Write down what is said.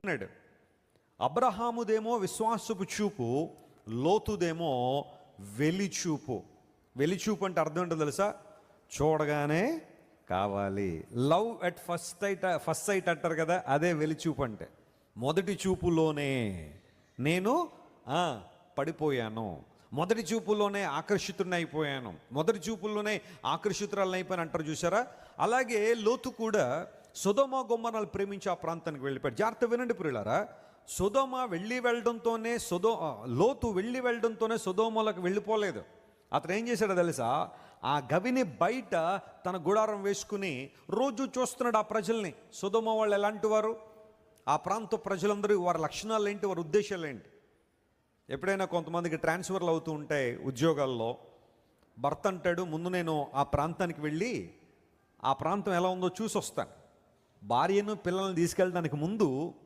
అన్నాడు. అబ్రహాముదేమో విశ్వాసపు చూపు, లోతుదేమో వెలిచూపు. వెలిచూపు అంటే అర్థం ఏంటో తెలుసా? చూడగానే కావాలి. లవ్ ఎట్ ఫస్ట్ సైట్ అంటారు కదా, అదే వెలిచూపు అంటే. మొదటి చూపులోనే నేను పడిపోయాను, మొదటి చూపుల్లోనే ఆకర్షితుడిని అయిపోయాను, మొదటి చూపుల్లోనే ఆకర్షితురాలను అయిపోయాను అంటారు చూసారా. అలాగే లోతు కూడా సొదొమ గొమొర్రాలు ప్రేమించి ఆ ప్రాంతానికి వెళ్ళిపోయాడు. జాగ్రత్త వినండి ప్రియులారా, సొదొమ లోతు వెళ్ళి వెళ్ళడంతోనే సొదొమలోకి వెళ్ళిపోలేదు. అతను ఏం చేశాడో తెలుసా? ఆ గవిని బయట తన గుడారం వేసుకుని రోజు చూస్తున్నాడు ఆ ప్రజల్ని. సొదొమ వాళ్ళు ఎలాంటి వారు, ఆ ప్రాంత ప్రజలందరూ వారి లక్షణాలు ఏంటి, వారి ఉద్దేశాలు ఏంటి. ఎప్పుడైనా కొంతమందికి ట్రాన్స్ఫర్లు అవుతూ ఉంటాయి ఉద్యోగాల్లో. భర్త అంటాడు, ముందు నేను ఆ ప్రాంతానికి వెళ్ళి ఆ ప్రాంతం ఎలా ఉందో చూసి వస్తాను. భార్యను పిల్లల్ని తీసుకెళ్ళడానికి ముందు